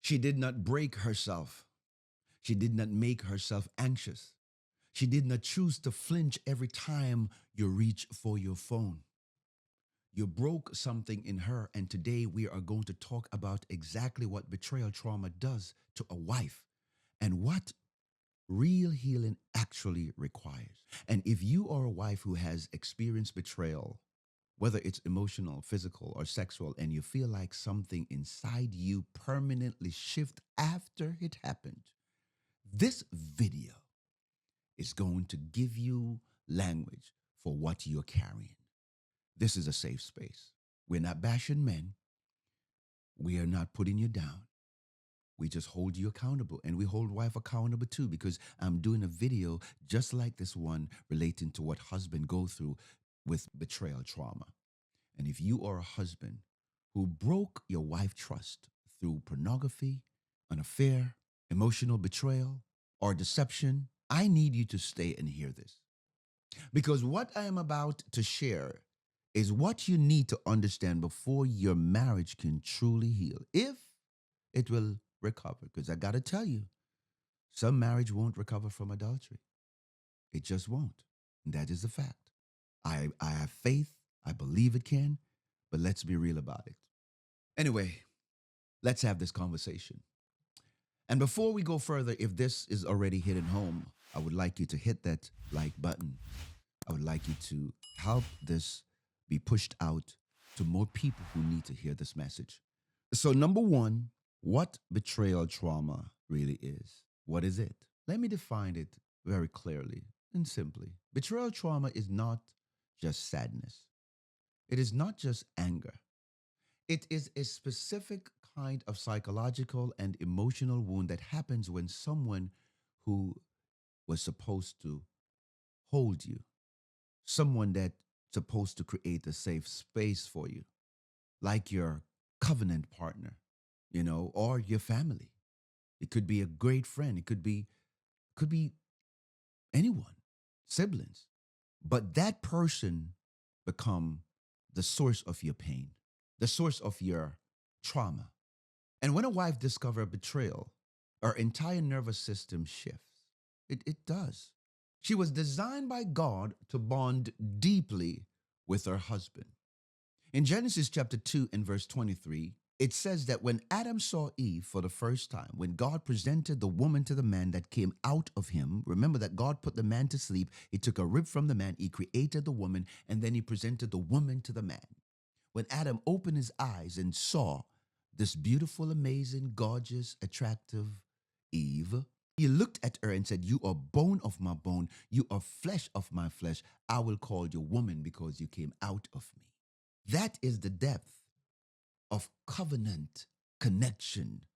She did not break herself. She did not make herself anxious. She did not choose to flinch every time you reach for your phone. You broke something in her, and today we are going to talk about exactly what betrayal trauma does to a wife and what real healing actually requires. And if you are a wife who has experienced betrayal, whether it's emotional, physical, or sexual, and you feel like something inside you permanently shift after it happened, this video is going to give you language for what you're carrying. This is a safe space. We're not bashing men. We are not putting you down. We just hold you accountable, and we hold wife accountable too, because I'm doing a video just like this one relating to what husband go through with betrayal trauma. And if you are a husband who broke your wife trust through pornography, an affair, emotional betrayal, or deception, I need you to stay and hear this. Because what I am about to share is what you need to understand before your marriage can truly heal, if it will recover. Because I got to tell you, some marriage won't recover from adultery. It just won't. And that is the fact. I have faith. I believe it can. But let's be real about it. Anyway, let's have this conversation. And before we go further, if this is already hitting home, I would like you to hit that like button. I would like you to help this be pushed out to more people who need to hear this message. So, number one, what betrayal trauma really is. What is it? Let me define it very clearly and simply. Betrayal trauma is not just sadness. It is not just anger. It is a specific kind of psychological and emotional wound that happens when someone who was supposed to hold you, someone that's supposed to create a safe space for you, like your covenant partner, or your family. It could be a great friend. It could be anyone, siblings. But that person become the source of your pain, the source of your trauma. And when a wife discovers betrayal, her entire nervous system shifts. It does. She was designed by God to bond deeply with her husband. In Genesis chapter 2 and verse 23, it says that when Adam saw Eve for the first time, when God presented the woman to the man that came out of him, remember that God put the man to sleep. He took a rib from the man, he created the woman, and then he presented the woman to the man. When Adam opened his eyes and saw this beautiful, amazing, gorgeous, attractive Eve, he looked at her and said, "You are bone of my bone. You are flesh of my flesh. I will call you woman because you came out of me." That is the depth of covenant connection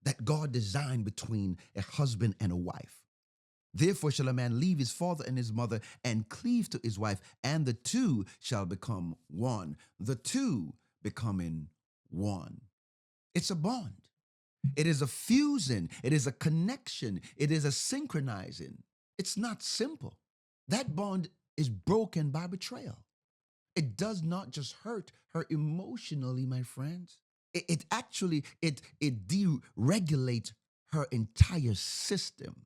that God designed between a husband and a wife. Therefore shall a man leave his father and his mother and cleave to his wife, and the two shall become one. The two becoming one. It's a bond. It is a fusing. It is a connection. It is a synchronizing. It's not simple. That bond is broken by betrayal. It does not just hurt her emotionally, my friends. It actually deregulates her entire system.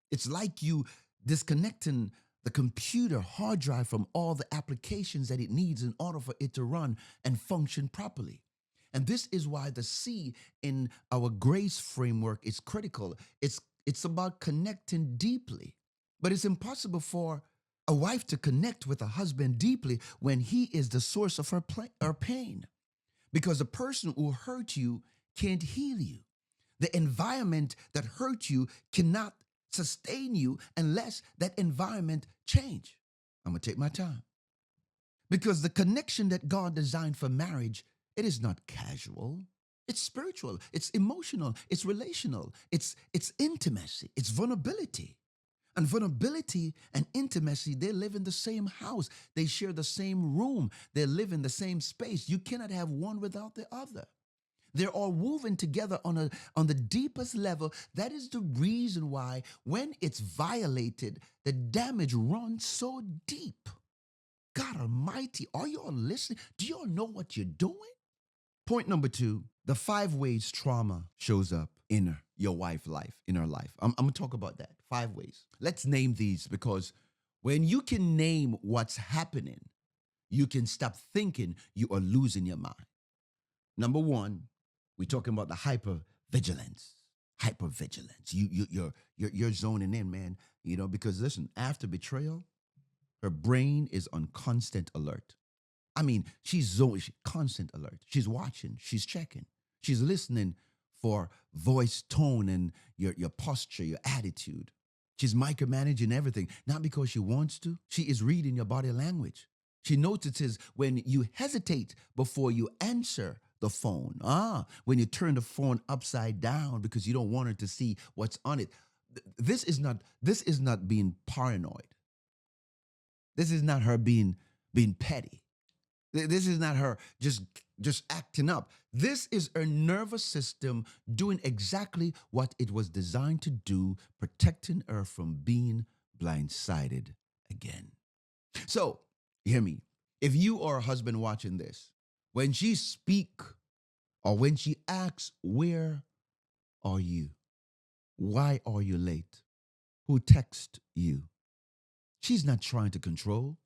It's like you disconnecting the computer hard drive from all the applications that it needs in order for it to run and function properly. And this is why the C in our grace framework is critical. It's about connecting deeply. But it's impossible for a wife to connect with a husband deeply when he is the source of her pain. Because the person who hurt you can't heal you. The environment that hurt you cannot sustain you unless that environment change. I'm going to take my time. Because the connection that God designed for marriage, it is not casual. It's spiritual, it's emotional, it's relational, it's intimacy, it's vulnerability. And vulnerability and intimacy, they live in the same house. They share the same room. They live in the same space. You cannot have one without the other. They're all woven together on the deepest level. That is the reason why when it's violated, the damage runs so deep. God Almighty, are you all listening? Do you all know what you're doing? Point number two, the 5 ways trauma shows up in your wife's life, in her life. I'm going to talk about that. 5 ways. Let's name these because when you can name what's happening, you can stop thinking you are losing your mind. Number one, we're talking about the hypervigilance. Hypervigilance. You're zoning in, man. Because listen, after betrayal, her brain is on constant alert. I mean, she's constant alert. She's watching, she's checking, she's listening for voice tone and your posture, your attitude. She's micromanaging everything, not because she wants to. She is reading your body language. She notices when you hesitate before you answer the phone. When you turn the phone upside down because you don't want her to see what's on it. This is not being paranoid. This is not her being petty. This is not her just acting up. This is her nervous system doing exactly what it was designed to do, protecting her from being blindsided again. So, hear me. If you are a husband watching this, when she speak or when she asks, "Where are you? Why are you late? Who texted you?" She's not trying to control.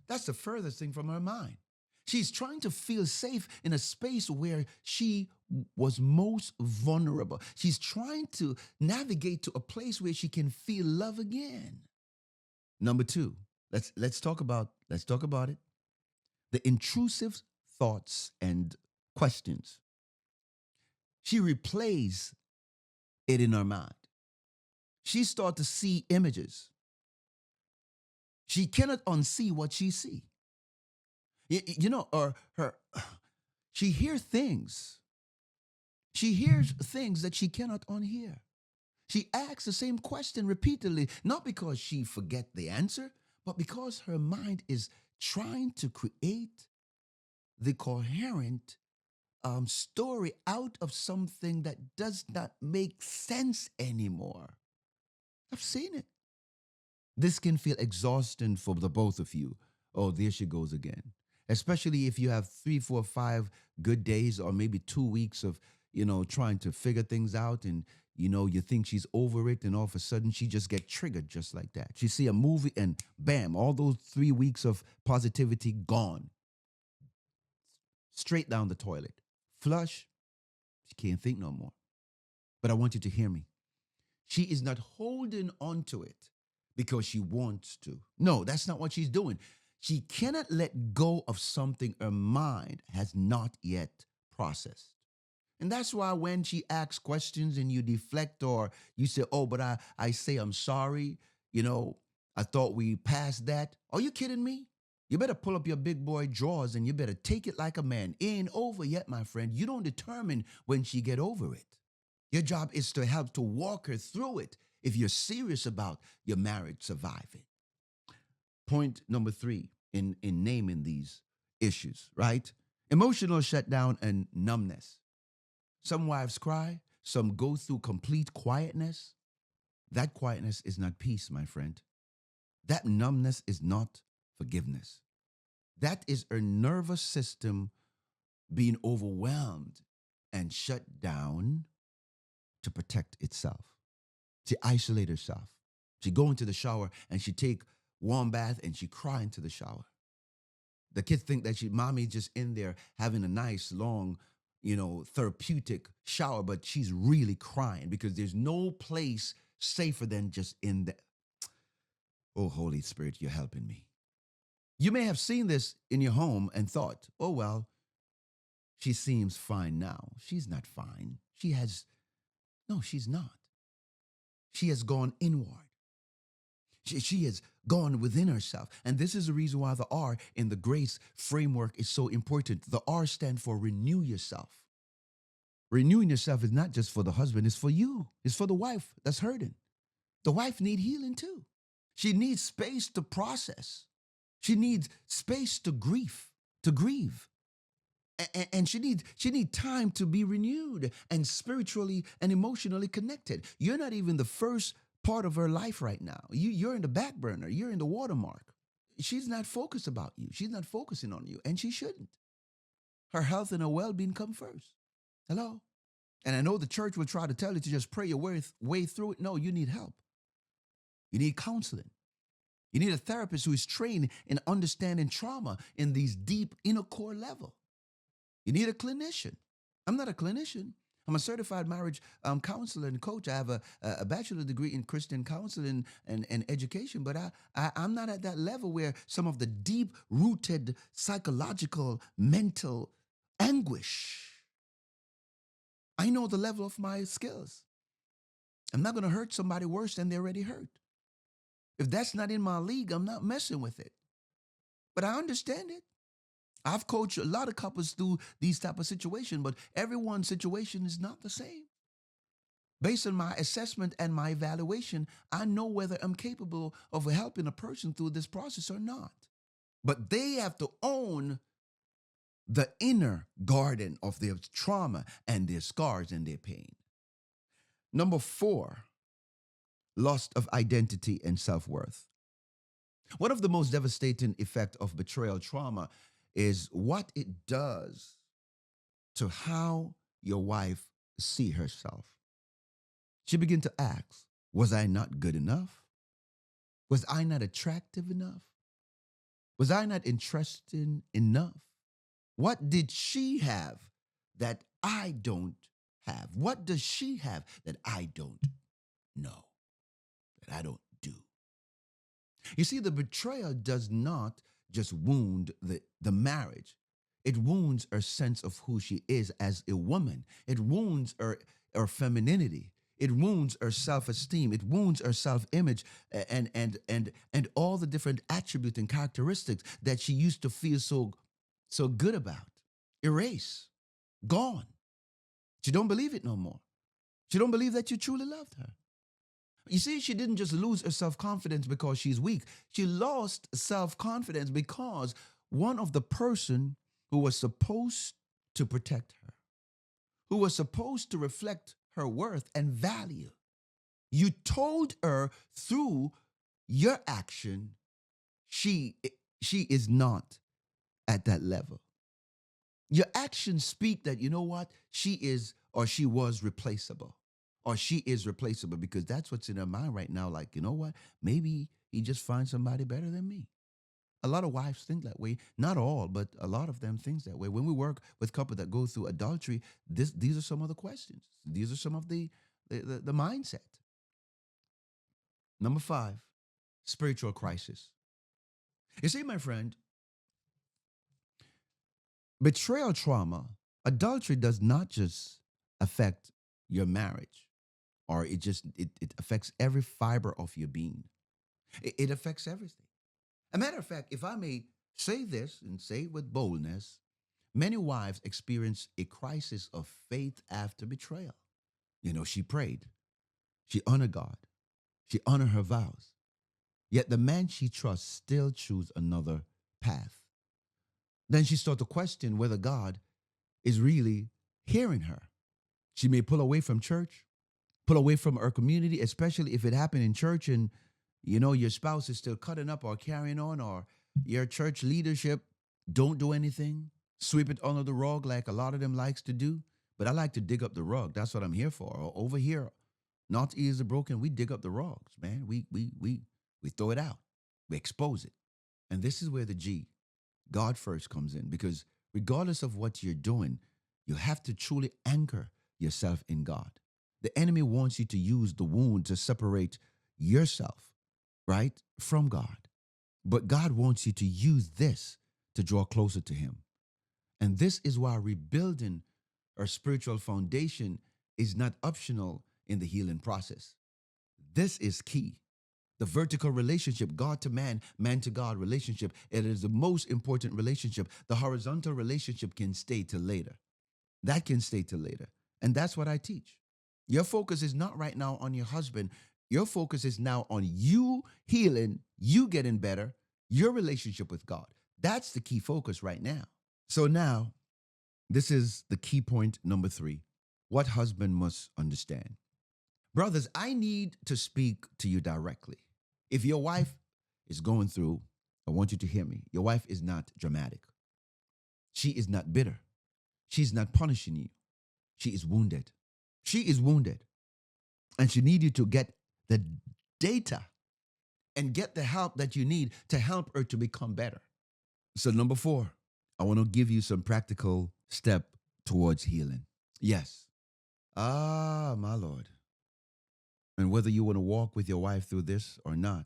That's the furthest thing from her mind. She's trying to feel safe in a space where she was most vulnerable. She's trying to navigate to a place where she can feel love again. Number two, let's talk about it. The intrusive thoughts and questions. She replays it in her mind. She starts to see images. She cannot unsee what she sees. Or she hears things. She hears things that she cannot unhear. She asks the same question repeatedly, not because she forget the answer, but because her mind is trying to create the coherent story out of something that does not make sense anymore. I've seen it. This can feel exhausting for the both of you. Oh, there she goes again. Especially if you have 3, 4, 5 good days or maybe 2 weeks of, trying to figure things out and, you think she's over it and all of a sudden she just get triggered just like that. She see a movie and bam, all those 3 weeks of positivity gone. Straight down the toilet. Flush. She can't think no more. But I want you to hear me. She is not holding on to it because she wants to. No, that's not what she's doing. She cannot let go of something her mind has not yet processed. And that's why when she asks questions and you deflect or you say, "Oh, but I say I'm sorry, I thought we passed that." Are you kidding me? You better pull up your big boy drawers and you better take it like a man. Ain't over yet, my friend. You don't determine when she get over it. Your job is to help to walk her through it if you're serious about your marriage surviving. Point number 3 in naming these issues, right? Emotional shutdown and numbness. Some wives cry, some go through complete quietness. That quietness is not peace, my friend. That numbness is not forgiveness. That is her nervous system being overwhelmed and shut down to protect itself. She isolate herself. She go into the shower and she take warm bath and she cry into the shower. The kids think that mommy just in there having a nice long, therapeutic shower, but she's really crying because there's no place safer than just in there. Oh, Holy Spirit, you're helping me. You may have seen this in your home and thought, "Oh, well, she seems fine now." She's not fine. No, she's not. She has gone inward. She has gone within herself. And this is the reason why the R in the grace framework is so important. The R stands for renew yourself. Renewing yourself is not just for the husband, it's for you. It's for the wife that's hurting. The wife needs healing too. She needs space to process. She needs space to grieve. And she needs time to be renewed and spiritually and emotionally connected. You're not even the first part of her life right now. You're in the back burner. You're in the watermark. She's not focused about you. She's not focusing on you, and she shouldn't. Her health and her well-being come first. Hello? And I know the church will try to tell you to just pray your way through it. No, you need help. You need counseling. You need a therapist who is trained in understanding trauma in these deep inner core level. You need a clinician. I'm not a clinician. I'm a certified marriage counselor and coach. I have a bachelor degree in Christian counseling and education, but I'm not at that level where some of the deep-rooted psychological, mental anguish. I know the level of my skills. I'm not going to hurt somebody worse than they're already hurt. If that's not in my league, I'm not messing with it. But I understand it. I've coached a lot of couples through these type of situations, but everyone's situation is not the same. Based on my assessment and my evaluation, I know whether I'm capable of helping a person through this process or not. But they have to own the inner garden of their trauma and their scars and their pain. Number 4, loss of identity and self-worth. One of the most devastating effects of betrayal trauma is what it does to how your wife see herself. She begin to ask, was I not good enough? Was I not attractive enough? Was I not interesting enough? What did she have that I don't have? What does she have that I don't know, that I don't do? You see, the betrayal does not just wound the marriage. It wounds her sense of who she is as a woman. It wounds her femininity. It wounds her self-esteem. It wounds her self-image and all the different attributes and characteristics that she used to feel so good about. Erase. Gone. She don't believe it no more. She don't believe that you truly loved her. You see, she didn't just lose her self-confidence because she's weak. She lost self-confidence because one of the person who was supposed to protect her, who was supposed to reflect her worth and value, you told her through your action, she is not at that level. Your actions speak that, you know what, she is or she was replaceable. Or she is replaceable because that's what's in her mind right now. Like, you know what? Maybe he just finds somebody better than me. A lot of wives think that way. Not all, but a lot of them think that way. When we work with couples that go through adultery, these are some of the questions. These are some of the mindset. Number 5, spiritual crisis. You see, my friend, betrayal trauma, adultery does not just affect your marriage. Or it affects every fiber of your being. It affects everything. A matter of fact, if I may say this and say it with boldness, many wives experience a crisis of faith after betrayal. You know, she prayed. She honored God. She honored her vows. Yet the man she trusts still choose another path. Then she starts to question whether God is really hearing her. She may pull away from church, pull away from her community, especially if it happened in church and, you know, your spouse is still cutting up or carrying on, or your church leadership don't do anything, sweep it under the rug like a lot of them likes to do. But I like to dig up the rug. That's what I'm here for. Or over here, North Ears are broken. We dig up the rugs, man. We throw it out. We expose it. And this is where the G, God first, comes in, because regardless of what you're doing, you have to truly anchor yourself in God. The enemy wants you to use the wound to separate yourself, right, from God. But God wants you to use this to draw closer to him. And this is why rebuilding our spiritual foundation is not optional in the healing process. This is key. The vertical relationship, God to man, man to God relationship, it is the most important relationship. The horizontal relationship can stay till later. That can stay till later. And that's what I teach. Your focus is not right now on your husband. Your focus is now on you healing, you getting better, your relationship with God. That's the key focus right now. So now, this is the key point number 3. What husband must understand. Brothers, I need to speak to you directly. If your wife is going through, I want you to hear me. Your wife is not dramatic. She is not bitter. She's not punishing you. She is wounded. She is wounded. And she needs you to get the data and get the help that you need to help her to become better. So, number 4, I want to give you some practical step towards healing. Yes. Ah, my Lord. And whether you want to walk with your wife through this or not,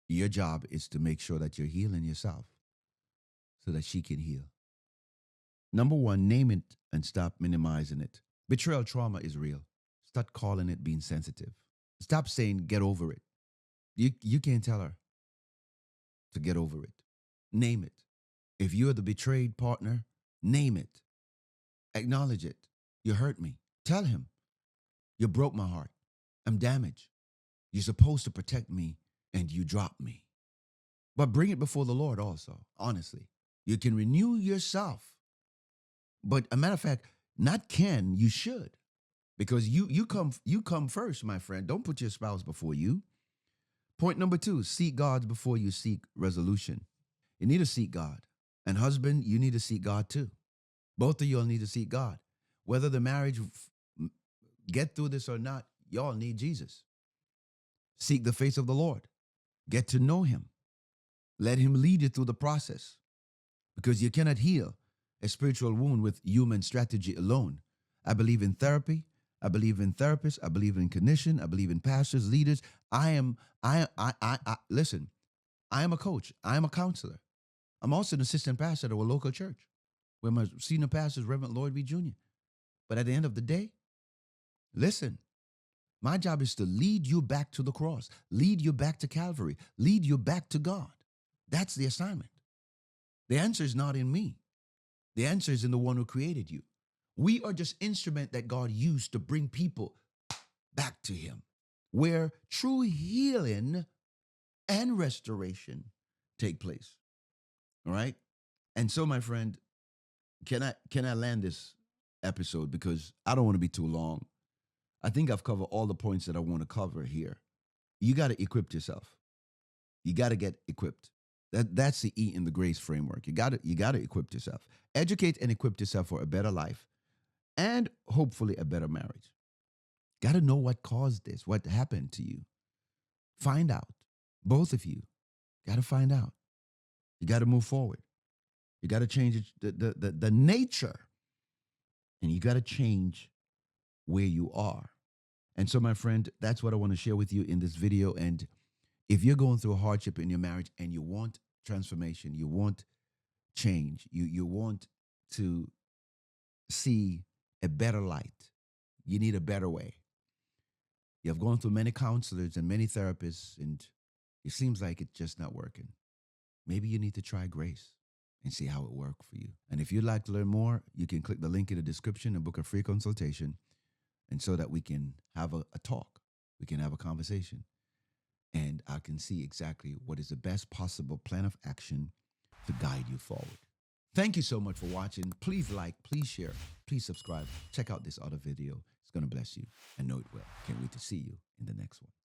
your job is to make sure that you're healing yourself so that she can heal. Number 1, name it and stop minimizing it. Betrayal trauma is real. Start calling it being sensitive. Stop saying get over it. You can't tell her to get over it. Name it. If you're the betrayed partner, name it. Acknowledge it. You hurt me. Tell him. You broke my heart. I'm damaged. You're supposed to protect me and you dropped me. But bring it before the Lord also, honestly. You can renew yourself. But a matter of fact, not can, you should. Because you come first, my friend. Don't put your spouse before you. Point number 2, seek God before you seek resolution. You need to seek God. And husband, you need to seek God too. Both of y'all need to seek God. Whether the marriage get through this or not, y'all need Jesus. Seek the face of the Lord. Get to know him. Let him lead you through the process. Because you cannot heal a spiritual wound with human strategy alone. I believe in therapy. I believe in therapists. I believe in clinicians. I believe in pastors, leaders. Listen, I am a coach. I am a counselor. I'm also an assistant pastor at a local church where my senior pastor is Reverend Lloyd V. Jr. But at the end of the day, listen, my job is to lead you back to the cross, lead you back to Calvary, lead you back to God. That's the assignment. The answer is not in me. The answer is in the one who created you. We are just instrument that God used to bring people back to him, where true healing and restoration take place. All right? And so, my friend, can I land this episode because I don't want to be too long. I think I've covered all the points that I want to cover here. You got to equip yourself. You got to get equipped. That's the E in the grace framework. You got to equip yourself. Educate and equip yourself for a better life and hopefully a better marriage. Got to know what caused this, what happened to you. Find out. Both of you got to find out. You got to move forward. You got to change the nature, and you got to change where you are. And so, my friend, that's what I want to share with you in this video. And if you're going through a hardship in your marriage and you want transformation, you want change, you want to see a better light, you need a better way. You have gone through many counselors and many therapists, and it seems like it's just not working. Maybe you need to try grace and see how it works for you. And if you'd like to learn more, you can click the link in the description and book a free consultation, and so that we can have a talk, we can have a conversation, and I can see exactly what is the best possible plan of action to guide you forward. Thank you so much for watching. Please like, please share, please subscribe. Check out this other video. It's going to bless you. I know it will. Can't wait to see you in the next one.